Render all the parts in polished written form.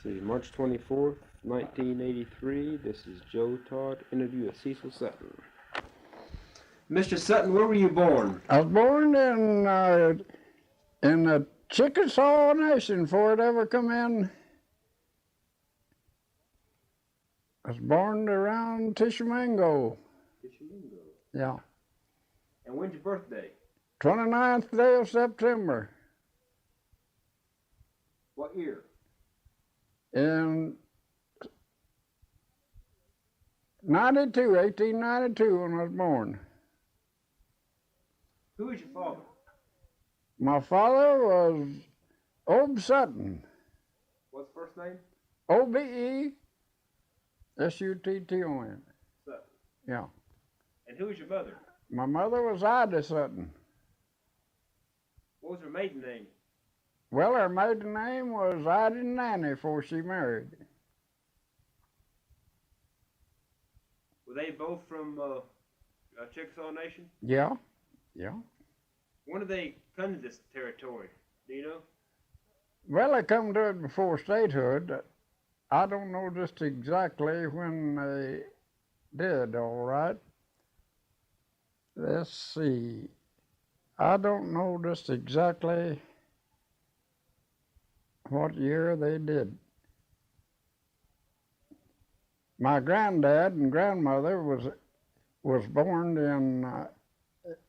See, March 24th, 1983. This is Joe Todd, interview with Cecil Sutton. Mr. Sutton, where were you born? I was born in the Chickasaw Nation before it ever come in. I was born around Tishomingo. Tishomingo. Yeah. And when's your birthday? 29th day of September. What year? In 1892 when I was born. Who is your father? My father was Ob Sutton. What's the first name? Obesutton. Sutton. Yeah. And who is your mother? My mother was Ida Sutton. What was her maiden name? Well, her maiden name was Ida Nanny before she married. Were they both from Chickasaw Nation? Yeah, yeah. When did they come to this territory? Do you know? Well, they come to it before statehood. I don't know just exactly when they did, all right. Let's see. I don't know just exactly what year they did. My granddad and grandmother was born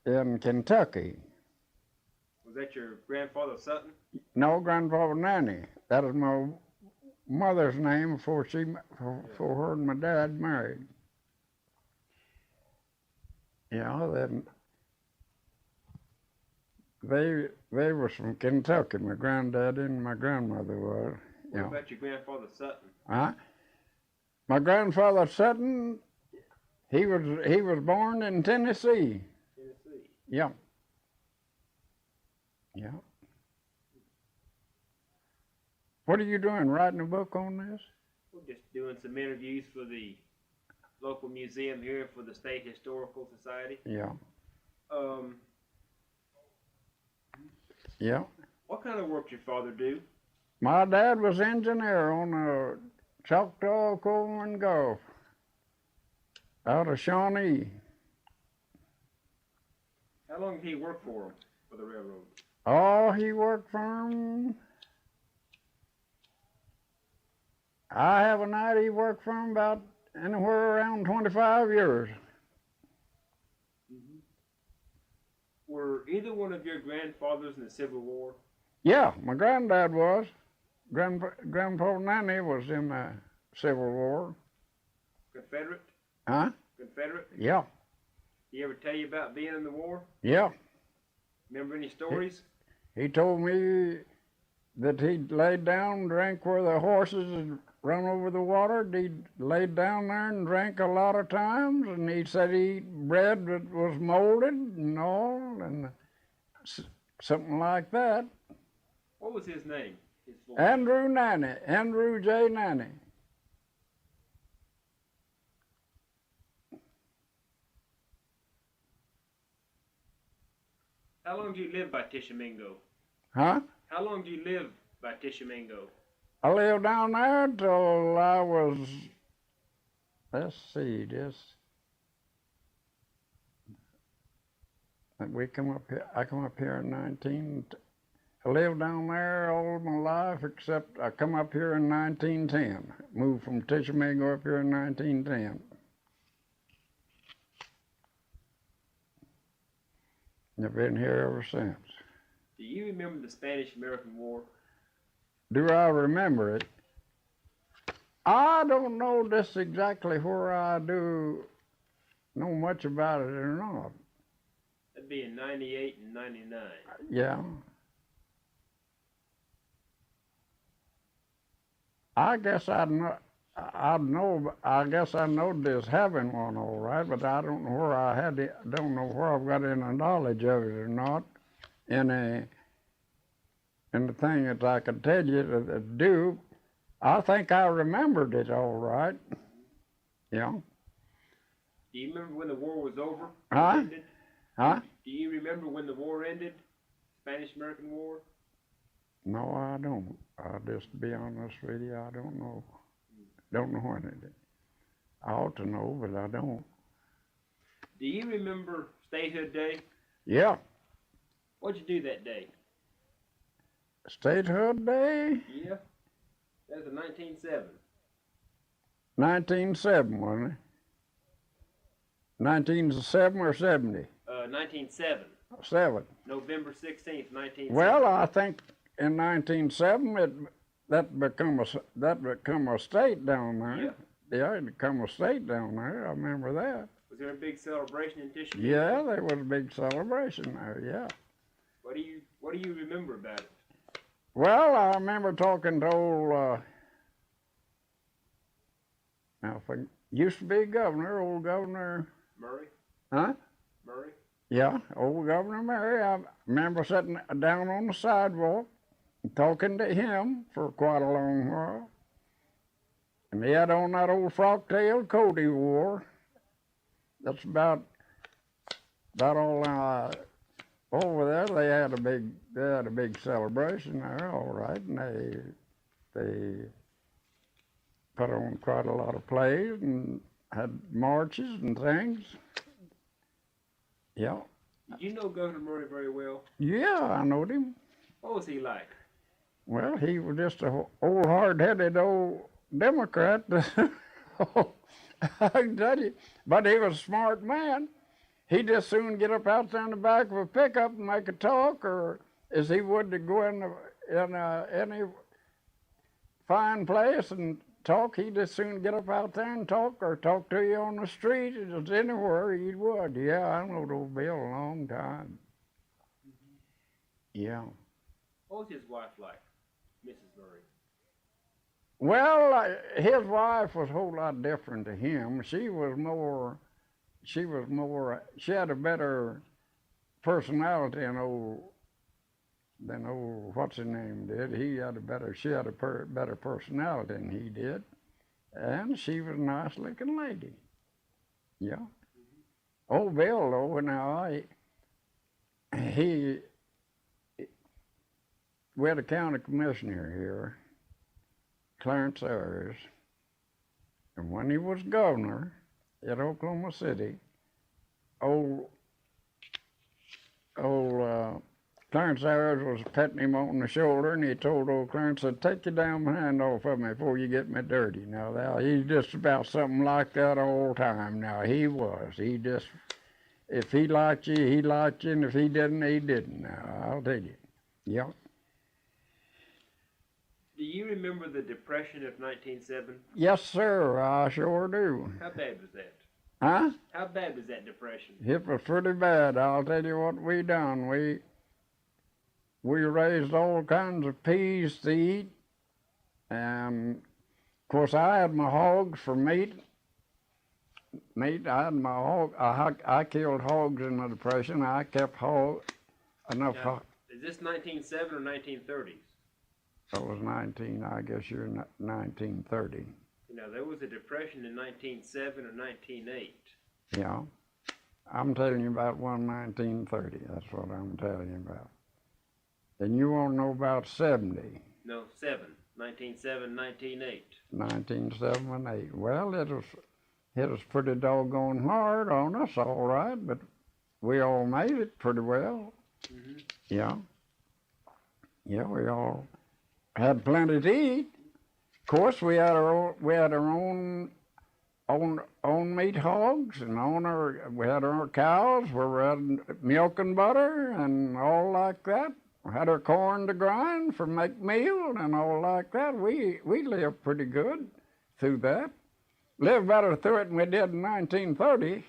in Kentucky. Was that your grandfather Sutton? No, Grandfather Nanny. That is my mother's name before her and my dad married. Yeah, then they was from Kentucky. My granddad and my grandmother was. What about your grandfather Sutton? My grandfather Sutton, he was born in Tennessee. Tennessee. Yeah. Yeah. What are you doing? Writing a book on this? We're just doing some interviews for the local museum here for the State Historical Society. Yeah. Yeah. What kind of work did your father do? My dad was engineer on a Choctaw Coal and Gulf out of Shawnee. How long did he work for him, for the railroad? Oh, he worked for him. I have an idea he worked for him about anywhere around 25 years. Mm-hmm. Were either one of your grandfathers in the Civil War? Yeah, my granddad was. Grandpa Nanny was in the Civil War. Confederate? Huh? Confederate? Yeah. Did he ever tell you about being in the war? Yeah. Remember any stories? He told me that he'd laid down, drank where the horses had run over the water. He'd laid down there and drank a lot of times, and he said he ate bread that was molded and all, and something like that. What was his name? His full Andrew Nanny, Andrew J. Nanny. How long do you live by Tishomingo? Huh? How long do you live by Tishomingo? I lived down there till I was, let's see, I come up here in I lived down there all my life except I come up here in 1910. Moved from Tishomingo up here in 1910. I've been here ever since. Do you remember the Spanish-American War? Do I remember it? I don't know just exactly where I do know much about it or not. That'd be in 98 and 99. Yeah. I guess I guess I know there's having one all right, but I don't know where don't know where I've got any knowledge of it or not. And the thing that I could tell you to do, I think I remembered it all right. Yeah. Do you remember when the war was over? Huh? Ended? Huh? Do you remember when the war ended? Spanish-American War? No, I don't. I'll just be honest with you. I don't know. Don't know when it is. I ought to know, but I don't. Do you remember Statehood Day? Yeah, What'd you do that day? Statehood Day, Yeah, that was in 1907. 1907, wasn't it? 1907 or 70? 1907. 7. November 16th, 1907. Well, I think in 1907 that become a state down there. Yeah, it become a state down there. I remember that. Was there a big celebration in Tishomingo? Yeah, there was a big celebration there. Yeah. What do you remember about it? Well, I remember talking to old. Now, if I used to be governor, old Governor. Murray? Huh? Murray? Yeah, old Governor Murray. I remember sitting down on the sidewalk and talking to him for quite a long while. And he had on that old frock-tailed coat he wore. That's about all. Over there, they had a big celebration there, all right, and they put on quite a lot of plays and had marches and things. Yeah. Did you know Governor Murray very well? Yeah, I knowed him. What was he like? Well, he was just a old hard-headed old Democrat. I can tell you. But he was a smart man. He'd just soon get up out there in the back of a pickup and make a talk, or as he would to go in any fine place and talk, he'd just soon get up out there and talk, or talk to you on the street, just anywhere he would. Yeah, I knowed old Bill a long time. Yeah. What was his wife like, Mrs. Murray? Well, his wife was a whole lot different to him. She had a better personality than old, what's his name did. She had a better personality than he did. And she was a nice looking lady. Yeah. Old Bill, though, now, we had a county commissioner here, Clarence Ayers, and when he was governor at Oklahoma City, old Clarence Ayers was patting him on the shoulder, and he told old Clarence, said, "Take your damn hand off of me before you get me dirty." Now, he's just about something like that all the time. Now, he was. He just, if he liked you, he liked you, and if he didn't, he didn't. Now, I'll tell you. Yeah. Do you remember the Depression of 1907? Yes, sir, I sure do. How bad was that? Huh? How bad was that Depression? It was pretty bad. I'll tell you what we done. We raised all kinds of peas to eat, and of course I had my hogs for meat. I had my hog. I killed hogs in the Depression. I kept enough. Now, is this 1907 or 1930s? That was 1930. You know, there was a depression in 1907 or 1908. Yeah. I'm telling you about one 1930. That's what I'm telling you about. And you want to know about 70. No, 1907, 1908. 1907 and 8. Well, it was pretty doggone hard on us, all right, but we all made it pretty well. Mm-hmm. Yeah. Yeah, we all had plenty to eat. Of course, we had our own meat hogs, and we had our cows where we had milk and butter and all like that. We had our corn to grind for make meal and all like that. We lived pretty good through that. Lived better through it than we did in 1930.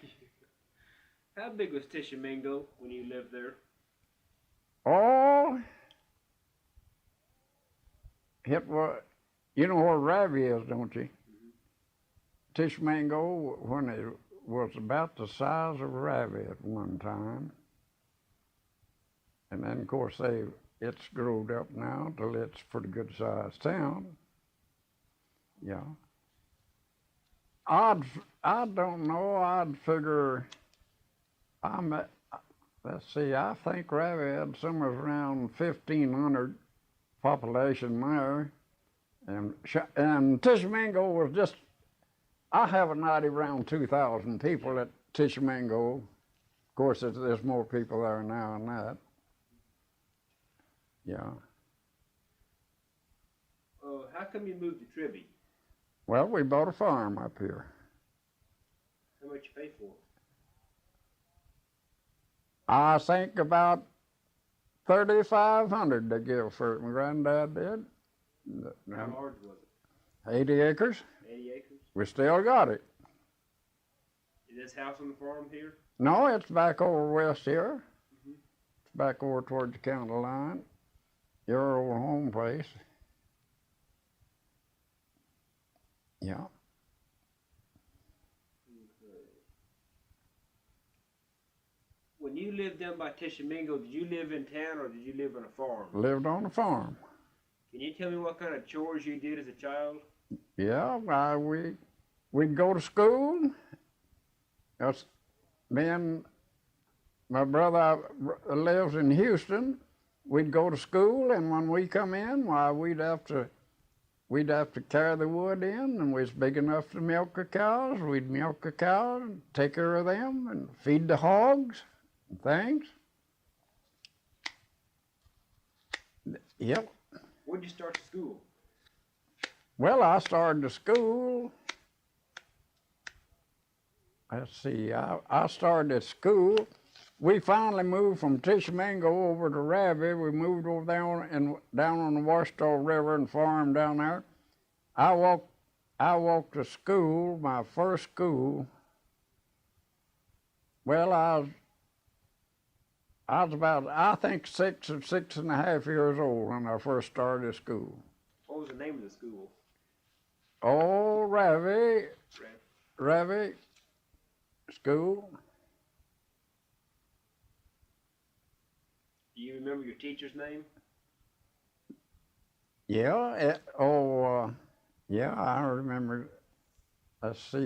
How big was Tishomingo when you lived there? Oh, it was, you know where Ravi is, don't you? Mm-hmm. Tishomingo, when it was about the size of Ravi at one time. And then, of course, it's growed up now till it's a pretty good sized town. Yeah. I don't know, I'd figure, let's see, I think Ravi had somewhere around 1,500 population there. And Tishomingo was just, I have a night around 2,000 people at Tishomingo. Of course, there's more people there now than that. Yeah. How come you moved to Tribbey? Well, we bought a farm up here. How much you pay for it? I think about $3,500 to give for it. My granddad did. How large was it? 80 acres. 80 acres? We still got it. Is this house on the farm here? No, it's back over west here. It's back over towards the county line. Your old home place. Yeah. When you lived down by Tishomingo, did you live in town or did you live on a farm? Lived on a farm. Can you tell me what kind of chores you did as a child? Yeah, we'd go to school. That's me and my brother lives in Houston. We'd go to school, and when we come in, why we'd have to carry the wood in, and we was big enough to milk the cows. We'd milk the cows and take care of them and feed the hogs and things. Yep. When did you start school? Well, I started the school. Let's see, I started at school. We finally moved from Tishomingo over to Roughneck. We moved over there down on the Washita River and farmed down there. I walked to school, my first school. Well, I was about, I think, 6 or 6.5 years old when I first started school. What was the name of the school? Oh, Roughneck School. Do you remember your teacher's name? Yeah, yeah, I remember. Let's see,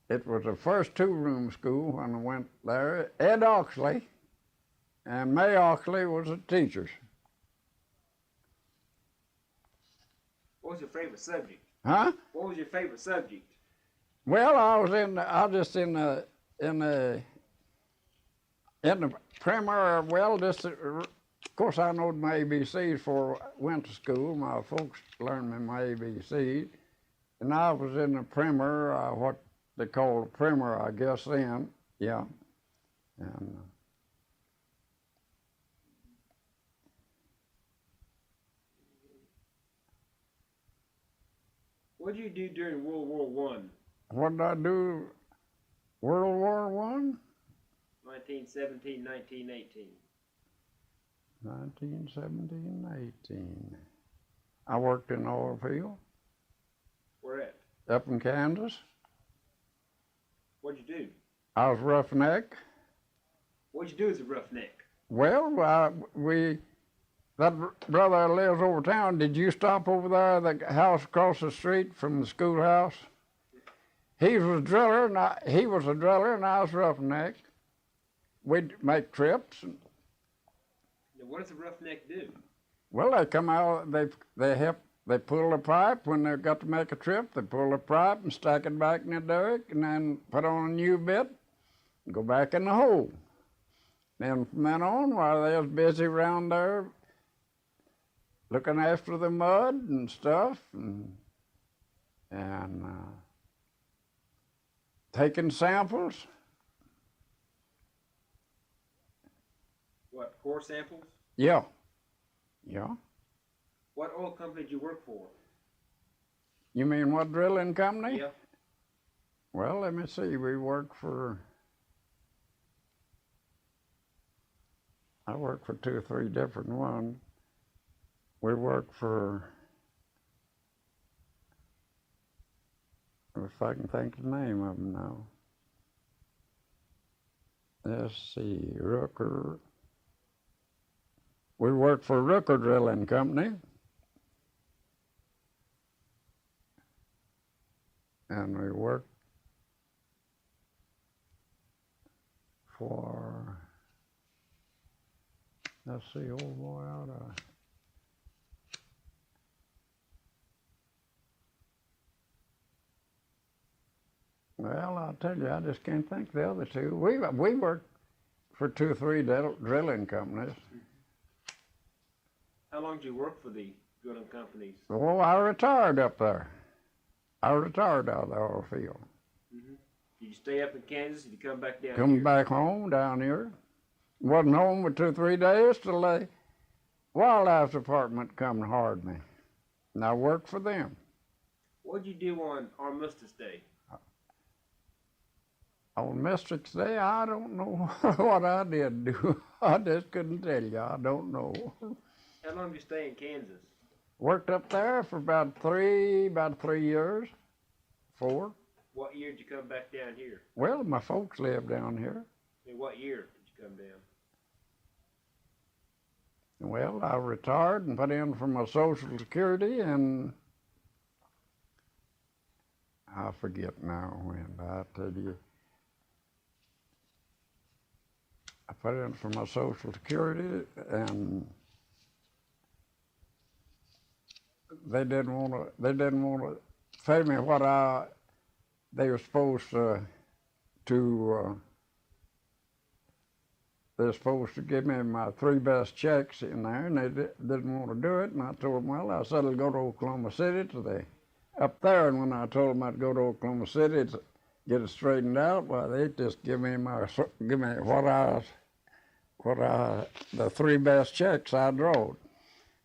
it was the first 2-room school when I went there. Ed Oxley and May Oxley was the teachers. What was your favorite subject? Huh? What was your favorite subject? Well, I was just in the primary. Well, just of course I knowed my ABCs before I went to school. My folks learned me my ABCs, and I was in the primer, what they call the primer, I guess then. Yeah, and. What did you do during World War I? What did I do? World War I? 1917, 1918. 1917, 18. I worked in the oil field. Where at? Up in Kansas. What'd you do? I was roughneck. What'd you do as a roughneck? Well, that brother that lives over town, did you stop over there at the house across the street from the schoolhouse? He was a driller, and I was roughneck. We'd make trips. Now, what does a roughneck do? Well, they come out, they pull a pipe. When they got to make a trip, they pull a pipe and stack it back in the derrick, and then put on a new bit and go back in the hole. Then from then on, while they was busy around there looking after the mud and stuff, and taking samples. What, core samples? Yeah. What oil company did you work for? You mean what drilling company? Yeah. Well, let me see. I worked for 2 or 3 different ones. We worked for, if I can think of the name of them now. Let's see, Rooker. We worked for Rooker Drilling Company. And we worked for, let's see, old boy out of. Well, I'll tell you, I just can't think of the other two. We worked for 2 or 3 drilling companies. How long did you work for the drilling companies? Well, I retired up there. I retired out of the oil field. Mm-hmm. Did you stay up in Kansas? Did you come back down Come here? back home down here. Wasn't home for 2 or 3 days till the wildlife department come and hired me. And I worked for them. What'd you do on Armistice Day? On Mystics Day, I don't know what I did do. I just couldn't tell you. I don't know. How long did you stay in Kansas? Worked up there for about 3 years. 4. What year did you come back down here? Well, my folks live down here. In what year did you come down? Well, I retired and put in for my Social Security, and I forget now when. I tell you, I put in for my Social Security, and they didn't want to pay me what they were supposed to. They're supposed to give me my 3 best checks in there, and they didn't want to do it. And I told them, well, I said I'll go to Oklahoma City today. Up there, and when I told them I'd go to Oklahoma City to get it straightened out, well, they just give me the 3 best checks I drawed.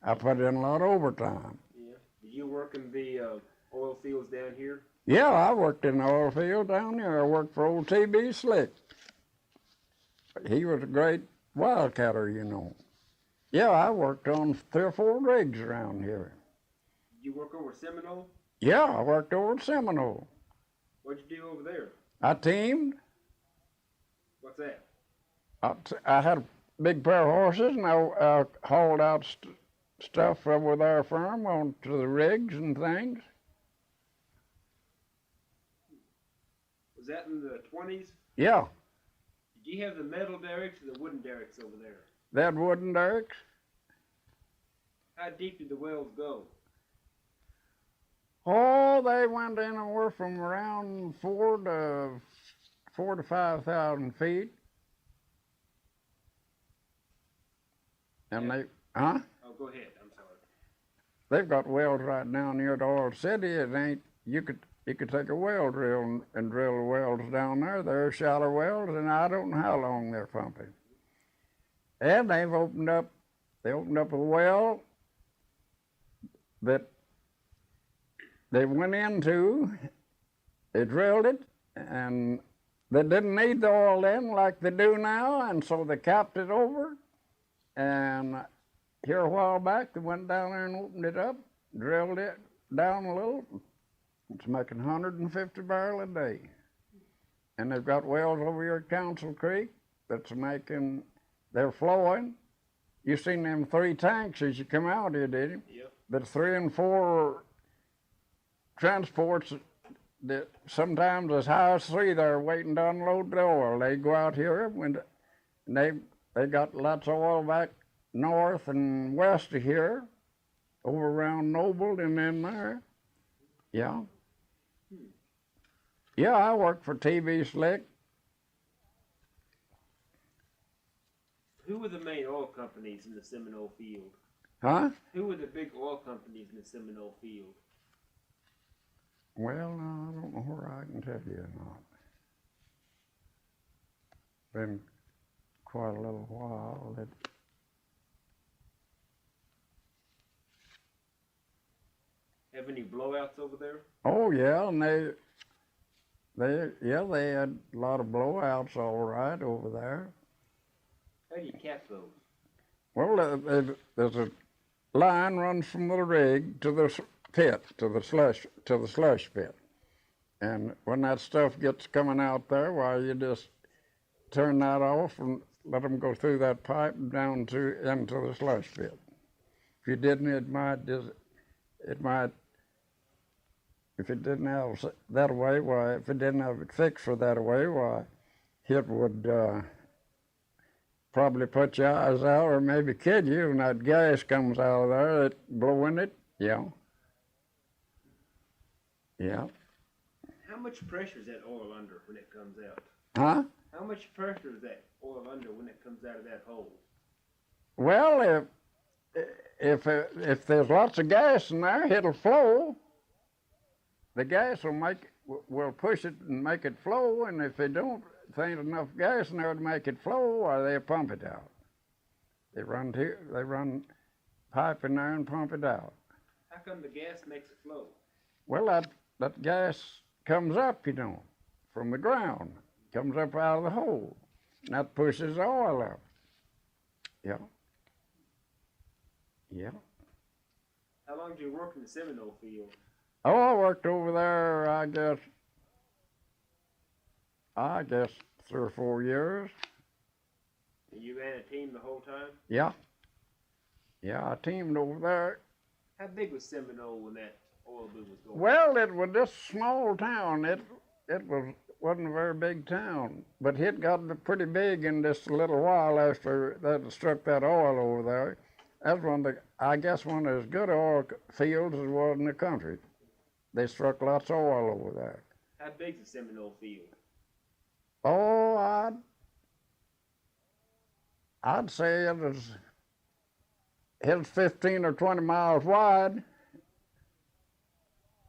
I put in a lot of overtime. Yeah. Did you work in the oil fields down here? Yeah, I worked in the oil field down there. I worked for old T.B.Slick. He was a great wildcatter, you know. Yeah, I worked on 3 or 4 rigs around here. Did you work over Seminole? Yeah, I worked over at Seminole. What'd you do over there? I teamed. What's that? I had a big pair of horses, and I hauled out stuff over their farm onto the rigs and things. Was that in the 20s? Yeah. Did you have the metal derricks or the wooden derricks over there? They had wooden derricks. How deep did the wells go? Oh, they went anywhere from around 4,000 to 5,000 feet. And Yeah. huh? Oh, go ahead. I'm sorry. They've got wells right down near the oil city. You could take a well drill and drill the wells down there. They're shallow wells, and I don't know how long they're pumping. And they opened up a well that they went into. They drilled it, and they didn't need the oil then like they do now, and so they capped it over. And here a while back, they went down there and opened it up, drilled it down a little. It's making 150 barrels a day. And they've got wells over here at Council Creek that's they're flowing. You seen them 3 tanks as you come out here, did you? Yep. There's 3 and 4 transports that sometimes as high as 3 they're waiting to unload the oil. They go out here and they got lots of oil back north and west of here, over around Noble and in there. Yeah. Yeah, I worked for T.B.Slick. Who were the main oil companies in the Seminole Field? Huh? Who were the big oil companies in the Seminole Field? Well, no, I don't know where I can tell you or not. Been quite a little while. Have any blowouts over there? Oh yeah, and they had a lot of blowouts all right over there. How do you cap those? Well, there's a line runs from the rig to the pit, to the slush pit, and when that stuff gets coming out there, why you just turn that off and let them go through that pipe down into the slush pit. If you didn't, it might. If it didn't have that way, why? If it didn't have it fixed for that way, why? It would probably put your eyes out or maybe kill you when that gas comes out of there, it blowing it. Yeah. Yeah. How much pressure is that oil under when it comes out? Huh? How much pressure is that oil under when it comes out of that hole? Well, if there's lots of gas in there, it'll flow. The gas will push it and make it flow, and if they don't, if there ain't enough gas in there to make it flow, or they pump it out. They run pipe in there and pump it out. How come the gas makes it flow? Well, that gas comes up, from the ground, comes up out of the hole, and that pushes the oil up. Yeah. Yeah. How long did you work in the Seminole field? Oh, I worked over there, I guess 3 or 4 years. And you ran a team the whole time? Yeah. Yeah, I teamed over there. How big was Seminole when that oil boom was going? Well, it was just a small town. It wasn't a very big town, but it got pretty big in just a little while after that struck that oil over there. That's one of as good oil fields as was in the country. They struck lots of oil over there. How big's the Seminole field? Oh, I'd say it was 15 or 20 miles wide,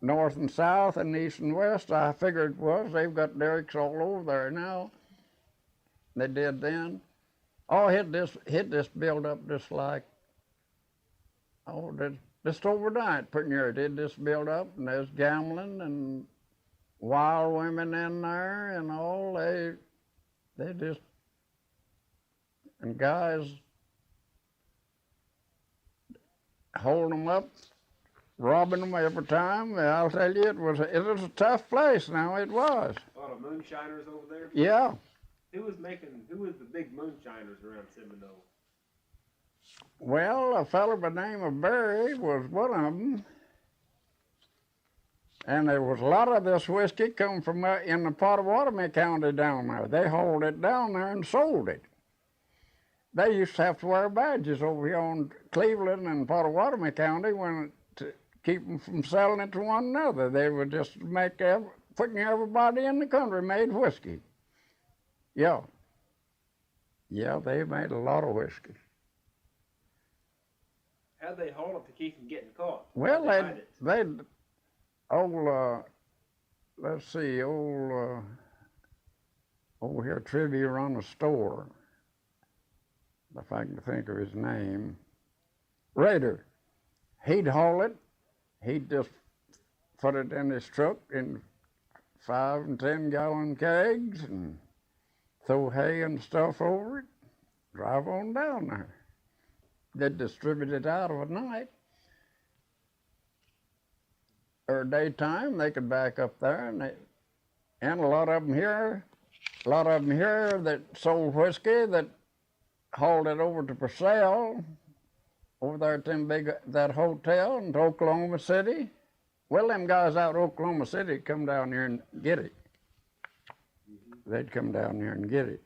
north and south and east and west. I figured it was. They've got derricks all over there now. They did then. Oh, it just built up just like, just overnight, pretty near it. It just built up, and there's gambling and wild women in there and all. They just, and guys holding them up, robbing them every time. I'll tell you, it was a tough place. Now it was. A lot of moonshiners over there? Yeah. Who was the big moonshiners around Seminole? Well, a fellow by the name of Barry was one of them. And there was a lot of this whiskey come from in the Potawatomi County down there. They hauled it down there and sold it. They used to have to wear badges over here on Cleveland and Potawatomi County to keep them from selling it to one another. They would just putting everybody in the country made whiskey. Yeah. Yeah, they made a lot of whiskey. How'd they haul it to keep from getting caught? Well, let's see, over here, Tribbey run a store. If I can think of his name. Raider. He'd haul it. He'd just put it in his truck in 5 and 10 gallon kegs and throw hay and stuff over it. Drive on down there. They'd distribute it out of a night. Or daytime, they could back up there, and a lot of them here that sold whiskey that hauled it over to Purcell, over there at that hotel in Oklahoma City. Well, them guys out in Oklahoma City come down here and get it. They'd come down here and get it.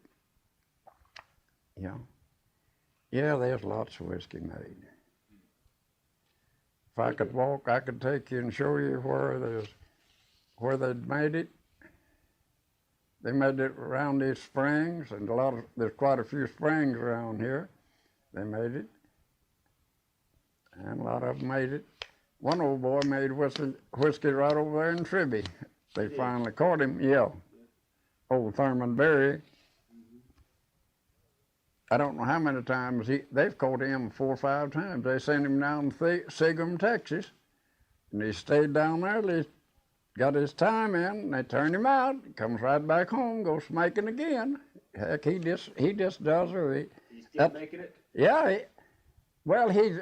Yeah. Yeah, there's lots of whiskey made. If I could walk, I could take you and show you where they'd made it. They made it around these springs, and there's quite a few springs around here. They made it, and a lot of them made it. One old boy made whiskey right over there in Tribbey. They finally caught him. Yeah, old Thurman Berry. I don't know how many times they've caught him 4 or 5 times. They sent him down to Seagram, Texas, and he stayed down there. They got his time in, and they turned him out. He comes right back home, goes making again. Heck, he just does it. He's still making it? Yeah.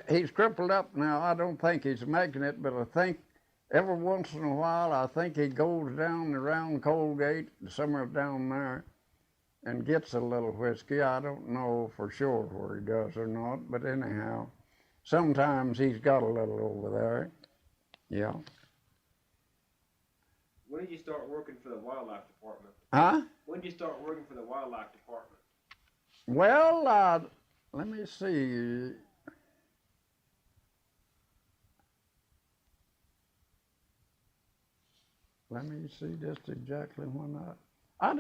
He's crippled up now. I don't think he's making it, but I think every once in a while, I think he goes down around Colgate, somewhere down there, and gets a little whiskey. I don't know for sure where he does or not, but anyhow, sometimes he's got a little over there. Yeah. When did you start working for the wildlife department? Huh? When did you start working for the wildlife department? Well, let me see. Let me see just exactly when I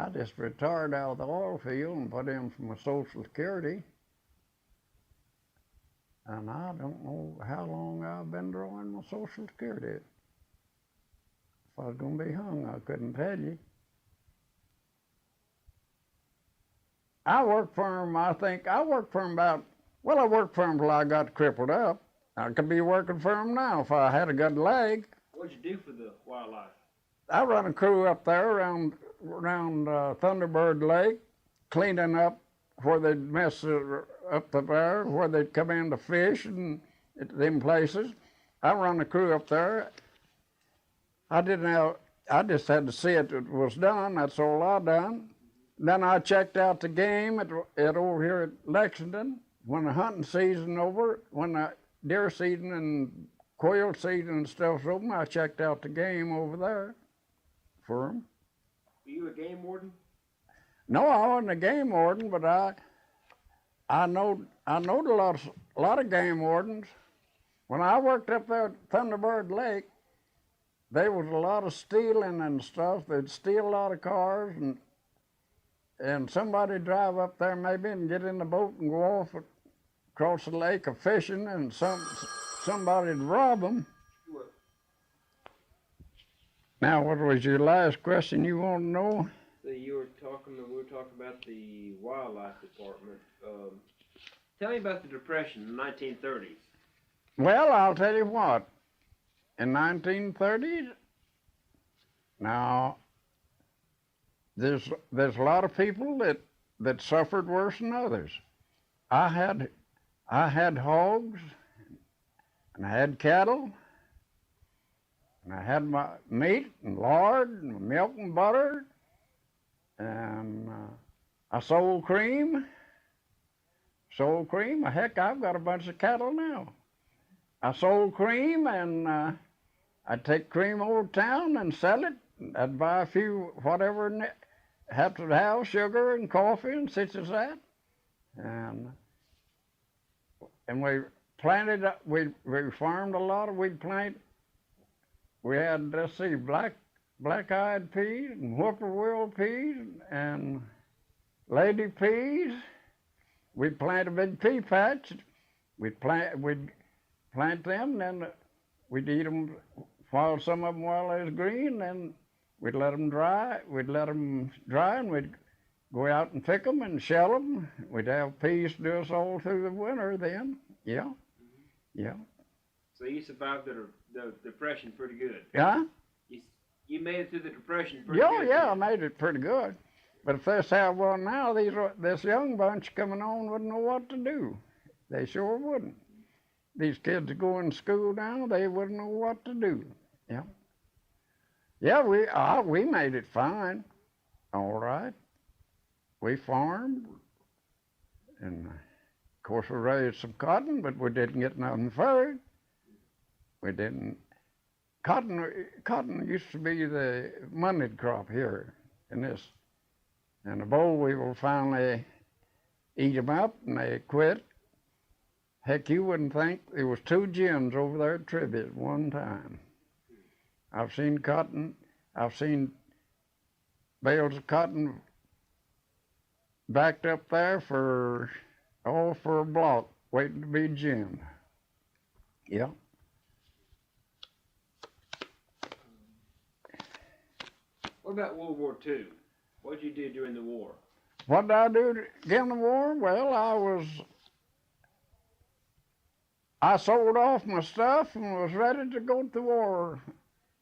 just retired out of the oil field and put in for my Social Security. And I don't know how long I've been drawing my Social Security. If I was going to be hung, I couldn't tell you. I worked for him, I worked for him till I got crippled up. I could be working for him now if I had a good leg. What'd you do for the wildlife? I run a crew up there around Thunderbird Lake, cleaning up where they'd mess up there, where they'd come in to fish and at them places. I run a crew up there. I just had to see it was done. That's all I done. Then I checked out the game at over here at Lexington. When the hunting season over, when the deer season and quail season and stuff's open, I checked out the game over there for them. Were you a game warden? No, I wasn't a game warden, but I knowed a lot of game wardens. When I worked up there at Thunderbird Lake, there was a lot of stealing and stuff. They'd steal a lot of cars, and somebody drive up there maybe and get in the boat and go off across the lake of fishing, and somebody'd rob them. What? Now, what was your last question you want to know? So we were talking about the wildlife department. Tell me about the Depression in the 1930s. Well, I'll tell you what. In 1930s, now there's a lot of people that suffered worse than others. I had hogs, and I had cattle, and I had my meat and lard and milk and butter, and I sold cream. Heck, I've got a bunch of cattle now. I sold cream, and I'd take cream over town and sell it. I'd buy a few whatever had to have, sugar and coffee and such as that. And we planted, we farmed a lot of, we had, let's see, black-eyed peas and whippoorwill peas and lady peas. We'd plant a big pea patch. We'd plant them, and then we'd eat them some of them while they was green, then we'd let them dry. And we'd go out and pick them and shell them. We'd have peas to do us all through the winter then. Yeah. Mm-hmm. Yeah. So you survived the Depression pretty good. Yeah? You made it through the Depression pretty good. Yeah, I made it pretty good. But if this how well now, this young bunch coming on wouldn't know what to do. They sure wouldn't. These kids going to school now, they wouldn't know what to do. Yeah. Yeah, we made it fine. All right. We farmed, and of course we raised some cotton, but we didn't get nothing for it. We didn't. Cotton used to be the money crop here in this. And the boll weevil finally eat them up, and they quit. Heck, you wouldn't think there was 2 gins over there at Tribbey at one time. I've seen bales of cotton backed up there for a block, waiting to be ginned. Yeah. What about World War II? What did you do during the war? What did I do during the war? Well, I sold off my stuff and was ready to go to the war.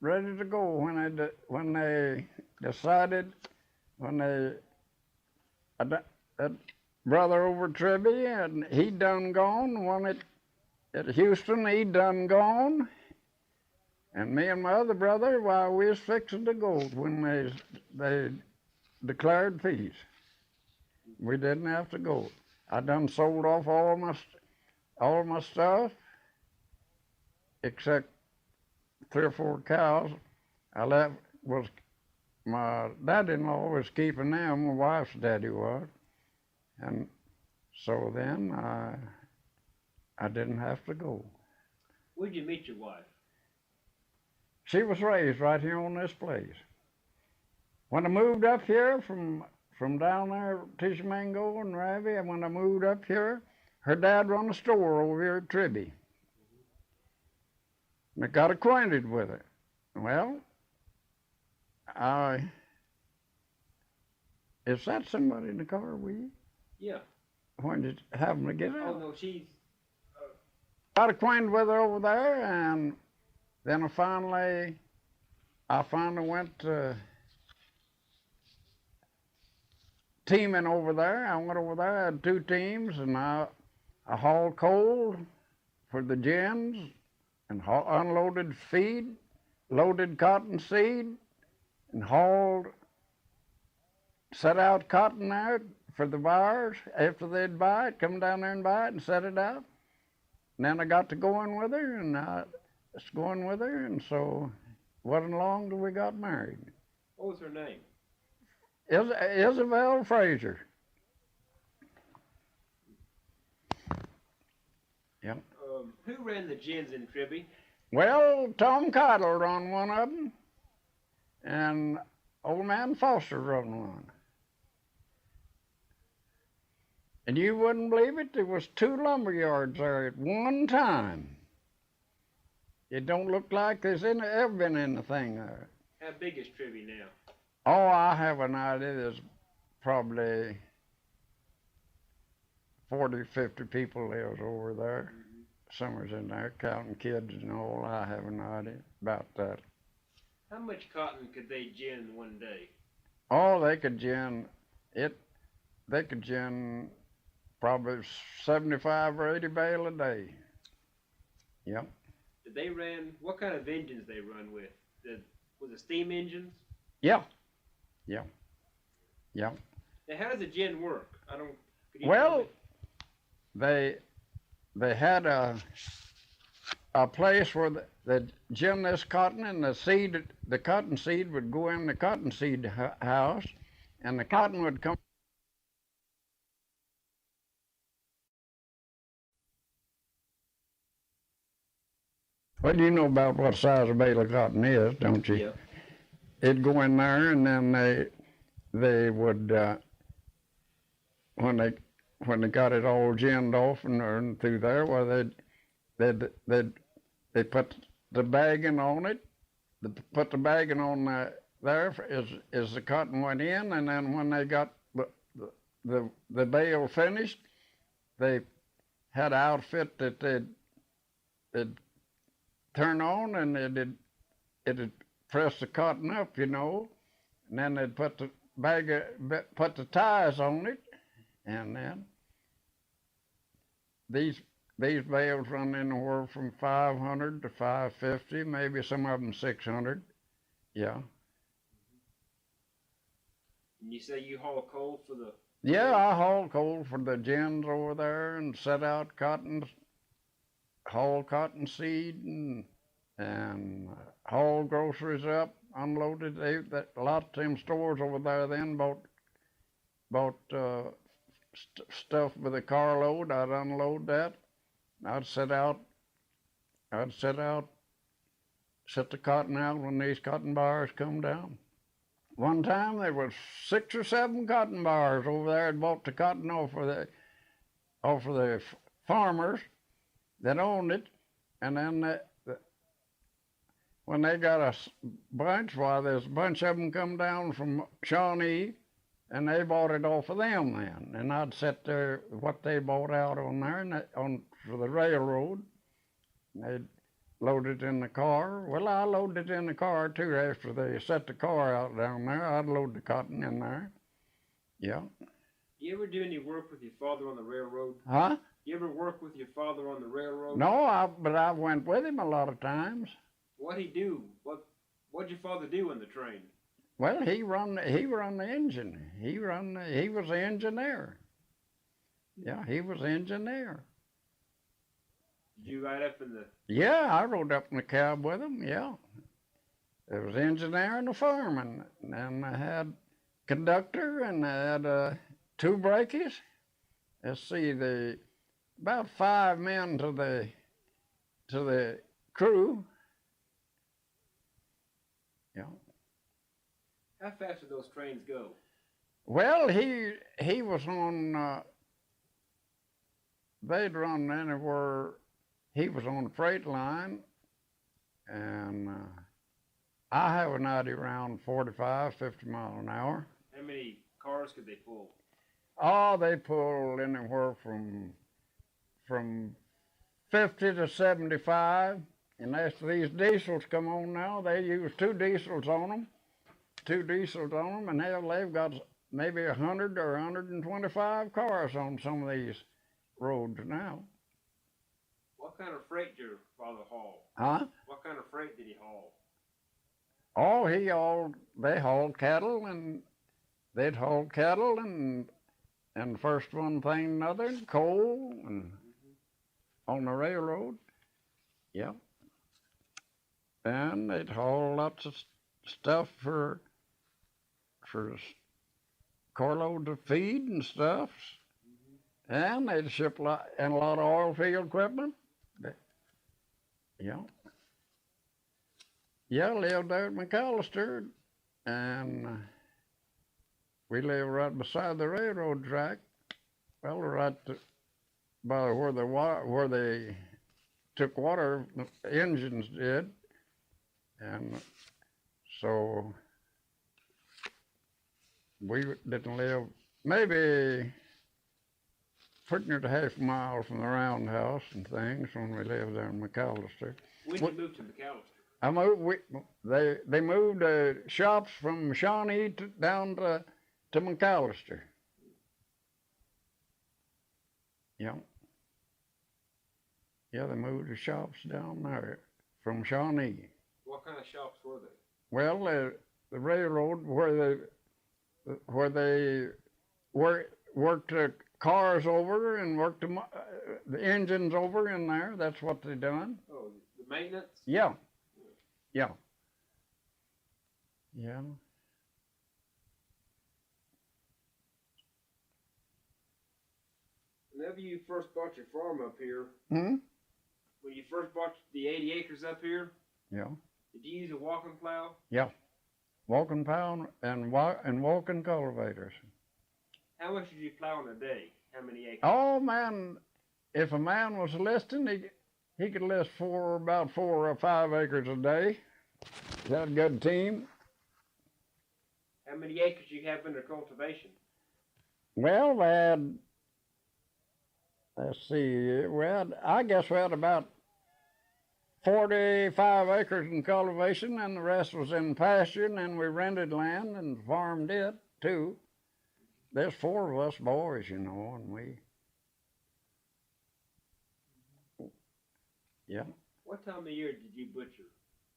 Ready to go when they decided, that brother over at Tribbey, and he done gone. One at Houston, he done gone. And me and my other brother, we was fixing to go when they declared peace. We didn't have to go. I done sold off all my stuff, except 3 or 4 cows. I my dad-in-law was keeping them, my wife's daddy was. And so then I didn't have to go. Where'd you meet your wife? She was raised right here on this place. When I moved up here from down there, Tishomingo and Ravi, and when I moved up here, her dad run a store over here at Tribbey. And I got acquainted with her. Well, is that somebody in the car with you? Yeah. When did you have them to get out? Oh, no, she's... Got acquainted with her over there, and then I finally went to teaming over there. I went over there, I had 2 teams, and I hauled coal for the gins and unloaded feed, loaded cotton seed, and set out cotton there for the buyers. After they'd buy it, come down there and buy it and set it out. And then I got to going with her, and I was going with her, and so it wasn't long till we got married. What was her name? Isabel Fraser. Yep. Who ran the gins in Tribbey? Well, Tom Cottle run one of them, and old man Foster run one. And you wouldn't believe it, there was 2 lumber yards there at one time. It don't look like there's ever been anything there. How big is Tribbey now? Oh, I have an idea. There's probably 40, 50 people lives over there. Summer's in there, counting kids and all. I have an idea about that. How much cotton could they gin one day? Oh, they could gin it. They could gin probably 75 or 80 bale a day. Yep. Did they run? What kind of engines they run with? Was it steam engines? Yeah. Yeah. Yeah. Now, how does a gin work? Well, they had a place where they gin this cotton, and the cotton seed would go in the cotton seed house, and the cotton would come. Well, you know about what size a bale of cotton is, don't you? Yeah. It'd go in there, and then they would when they got it all ginned off and through there, well, they put the bagging on it. They put the bagging on there as the cotton went in, and then when they got the bale finished, they had an outfit that they'd turn on, and it'd press the cotton up, you know, and then they'd put the ties on it, and then these bales run anywhere from 500 to 550, maybe some of them 600. Yeah. And you say you haul coal for the... Yeah, I haul coal for the gins over there and set out cotton, haul cotton seed and haul groceries up, unloaded. A lot of them stores over there then bought stuff with a carload. I'd unload that. I'd set the cotton out when these cotton buyers come down. One time there was 6 or 7 cotton buyers over there that bought the cotton off of the farmers that owned it, and then when they got a bunch, why, there's a bunch of them come down from Shawnee, and they bought it off of them then. And I'd set what they bought out on there and for the railroad. They'd load it in the car. Well, I loaded it in the car too. After they set the car out down there, I'd load the cotton in there. Yeah. You ever do any work with your father on the railroad? Huh? You ever work with your father on the railroad? No, but I went with him a lot of times. What'd he do? What'd your father do in the train? Well, he run the engine. He was the engineer. Yeah, he was the engineer. Did you ride up in the... Yeah, I rode up in the cab with him, yeah. there was engineer and a fireman, and I had conductor, and I had 2 brakeys. Let's see, about 5 men to the crew. Yeah. How fast did those trains go? Well, he was on. They'd run anywhere. He was on the freight line, and I have an idea around 45, 50 miles an hour. How many cars could they pull? Oh, they pulled anywhere from 50 to 75. And as these diesels come on now, they use 2 diesels on them. 2 diesels on them, and hell, they've got maybe 100 or 125 cars on some of these roads now. What kind of freight did your father haul? Huh? What kind of freight did he haul? Oh, they hauled cattle, and they'd haul cattle, and first one thing another, and coal, and on the railroad. Yep. And they'd haul lots of stuff for carloads of feed and stuff. And they'd ship a lot of oil field equipment. Yeah. Yeah, I lived there at McAllister, and we lived right beside the railroad track. Well, right by where they took water, the engines did. And so we didn't live, maybe pretty near to half a mile from the roundhouse and things when we lived there in McAllister. When did you move to McAllister? They moved shops from Shawnee down to McAllister. Yeah. Yeah, they moved the shops down there from Shawnee. What kind of shops were they? Well, the railroad where they worked the cars over and worked the engines over in there. That's what they done. Oh, the maintenance? Yeah. Yeah. Yeah. Whenever you first bought your farm up here, Hmm? when you first bought the 80 acres up here, Yeah. did you use a walking plow? Yeah. Walking pound and walking cultivators. How much did you plow in a day? How many acres? Oh man, if a man was listing, he could list about 4 or 5 acres a day. Is that a good team? How many acres you have under cultivation? Well, let's see, I guess we had about 45 acres in cultivation, and the rest was in pasture, and then we rented land and farmed it too. There's 4 of us boys, you know, and we, yeah. What time of year did you butcher?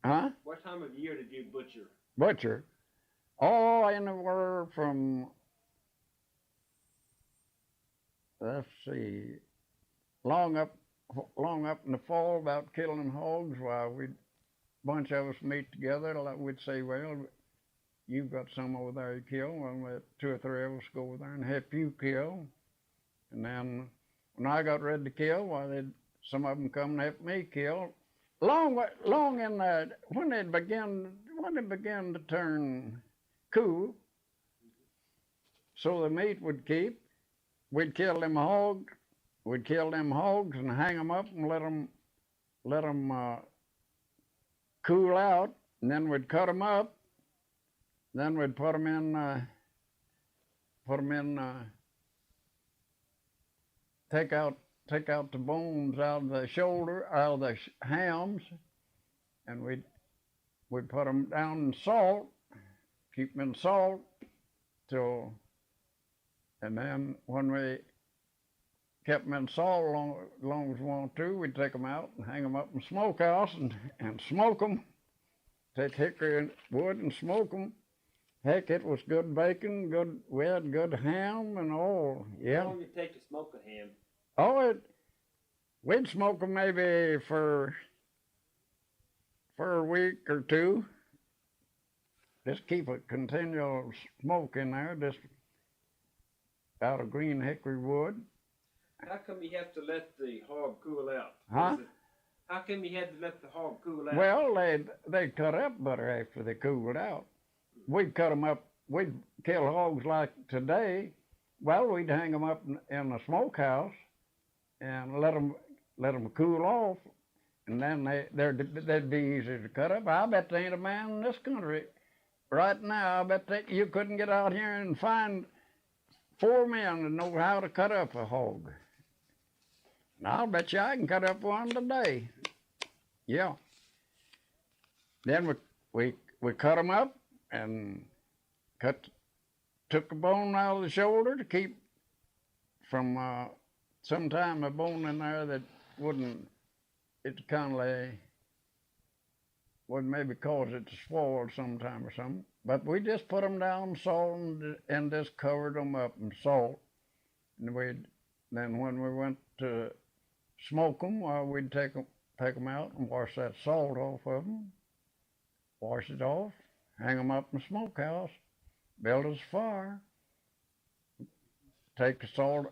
Huh? What time of year did you butcher? Butcher? Oh, anywhere from, let's see, long up in the fall about killing hogs, while a bunch of us meet together. We'd say, well, you've got some over there you kill, well, let 2 or 3 of us go over there and help you kill. And then when I got ready to kill, well, some of them come and help me kill. Long in that, when it began to turn cool, so the meat would keep, we'd kill them hogs and hang them up and let them cool out, and then we'd cut them up. Then we'd put them in, take out the bones out of the shoulder, out of the hams, and we'd put them down in salt, keep them in salt and then when we kept them in salt long as we wanted to, we'd take them out and hang them up in the smokehouse and smoke them. Take hickory wood and smoke them. Heck, it was good bacon, we had good ham and all, yeah. How long did it take to smoke a ham? Oh, we'd smoke them maybe for a week or 2, just keep a continual smoke in there, just out of green hickory wood. How come you have to let the hog cool out? Huh? How come you had to let the hog cool out? Well, they cut up better after they cooled out. We'd cut them up. We'd kill hogs like today. Well, we'd hang them up in the smokehouse and let them cool off, and then they'd be easier to cut up. I bet there ain't a man in this country right now. I bet that you couldn't get out here and find 4 men that know how to cut up a hog. And I'll bet you I can cut up one today. Yeah. Then we cut them up and took the bone out of the shoulder to keep from sometime a bone in there that wouldn't, it kind of would maybe cause it to swell sometime or something. But we just put them down salt and just covered them up in salt. And then when we went to smoke them, we'd take them out and wash that salt off of them, wash it off, hang them up in the smokehouse, build us a fire, take the salt,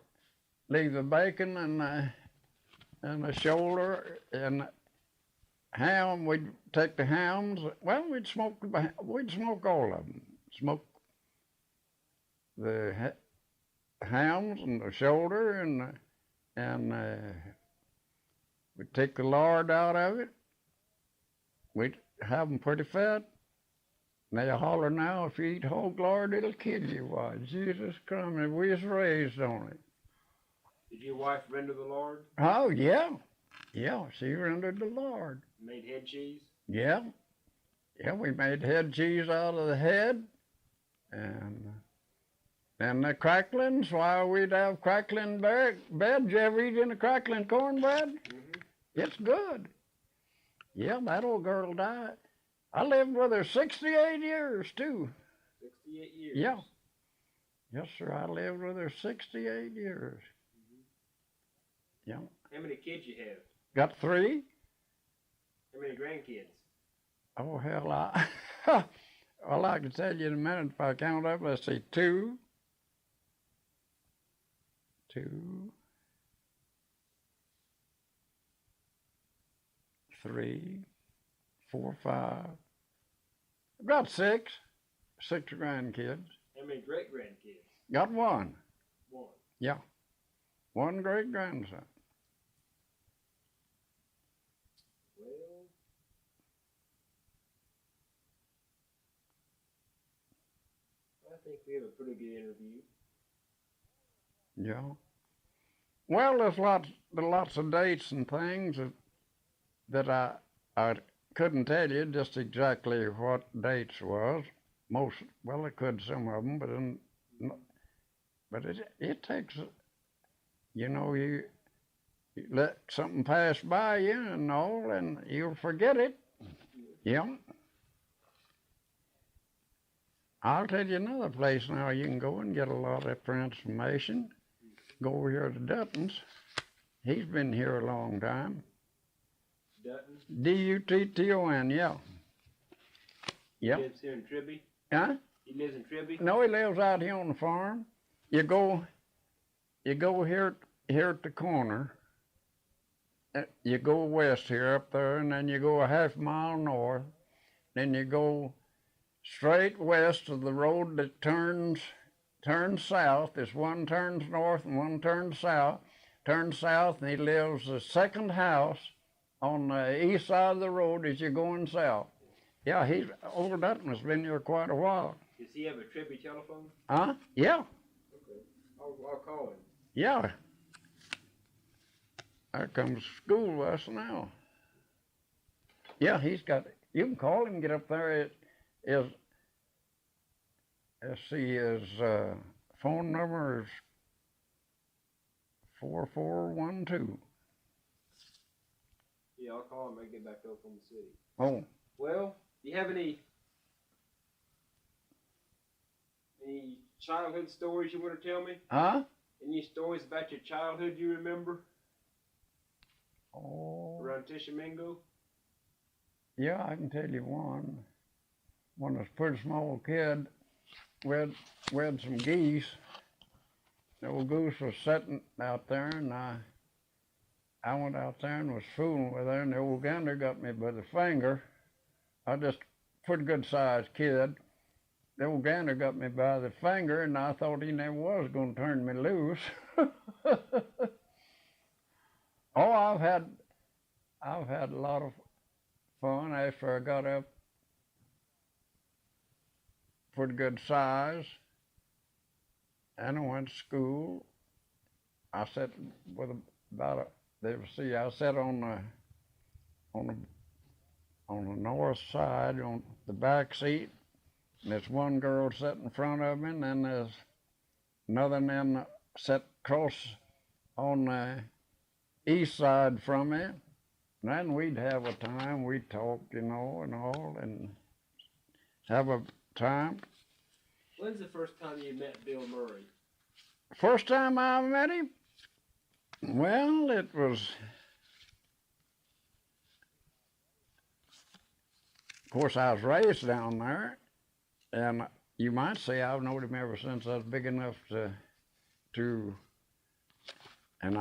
leave the bacon and the shoulder and ham. We'd take the hams. Well, we'd smoke all of them. Smoke the hams and the shoulder and we'd take the lard out of it. We'd have them pretty fat. And they holler now, if you eat hog lard, it'll kill you. Why, Jesus Christ, we was raised on it. Did your wife render the lard? Oh, yeah. Yeah, she rendered the lard. Made head cheese? Yeah. Yeah, we made head cheese out of the head. And the cracklings, why, we'd have crackling bed. You ever eat any crackling cornbread? Mm-hmm. It's good. Yeah, that old girl died. I lived with her 68 years, too. 68 years? Yeah. Yes, sir, I lived with her 68 years. Mm-hmm. Yeah. How many kids you have? Got 3. How many grandkids? Oh, hell, well, I can tell you in a minute if I count up. Let's see, 2, 3, 4, 5. I've got 6 grandkids. How many great-grandkids? Got 1. 1. Yeah. 1 great-grandson. Well, I think we have a pretty good interview. Yeah. Well, there's lots of dates and things that I couldn't tell you just exactly what dates was. Well, I could some of them, but it takes, you let something pass by you and all, and you'll forget it. Yeah. I'll tell you another place now you can go and get a lot of information. Go over here to Dutton's. He's been here a long time. Dutton? D-U-T-T-O-N, yeah. Yep. He lives here in Tribbey? Huh? He lives in Tribbey? No, he lives out here on the farm. You go here at the corner. You go west here up there, and then you go a half mile north. Then you go straight west of the road that turns south. There's one turns north and one turns south. Turns south, and he lives the second house on the east side of the road as you're going south. Yeah, old Dutton's been here quite a while. Does he have a Tribbey telephone? Huh? Yeah. Okay. I'll call him. Yeah. There comes the school bus now. Yeah, you can call him, get up there. Let's see, his phone number is 4412. Yeah, I'll call him when I get back to Oklahoma City. Oh. Well, do you have any childhood stories you want to tell me? Huh? Any stories about your childhood you remember? Oh. Around Tishomingo? Yeah, I can tell you one. when I was a pretty small kid, we had some geese. The old goose was sitting out there, and I went out there and was fooling with her, and the old gander got me by the finger. I just pretty good sized kid. The old gander got me by the finger, and I thought he never was going to turn me loose. Oh, I've had a lot of fun after I got up pretty good size, and I went to school. I sat with about I sat on the north side on the back seat, and there's one girl sitting in front of me, and then there's another man sat across on the east side from me. And then we'd have a time, we'd talk, and all, and have a time. When's the first time you met Bill Murray? First time I met him? Well, it was, of course, I was raised down there, and you might say I've known him ever since I was big enough to, and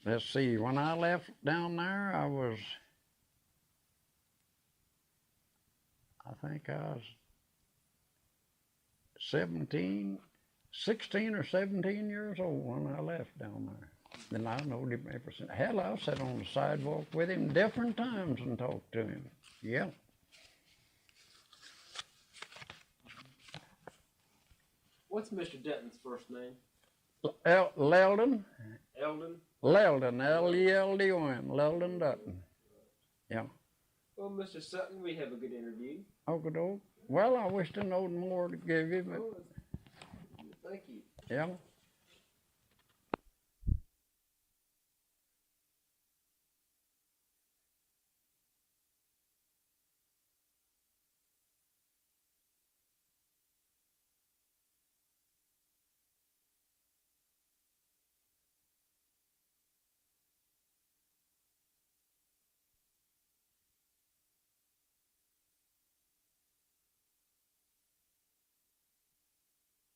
let's see, when I left down there, I think I was 16 or 17 years old when I left down there. And I knowed him ever since. Hell, I've sat on the sidewalk with him different times and talked to him. Yeah. What's Mr. Dutton's first name? Leldon. Eldon? Leldon, L-E-L-D-O-N, Leldon Dutton. Yeah. Well, Mr. Sutton, we have a good interview. Okey-doke. Well, I wish to know more to give you, but Thank you. yeah.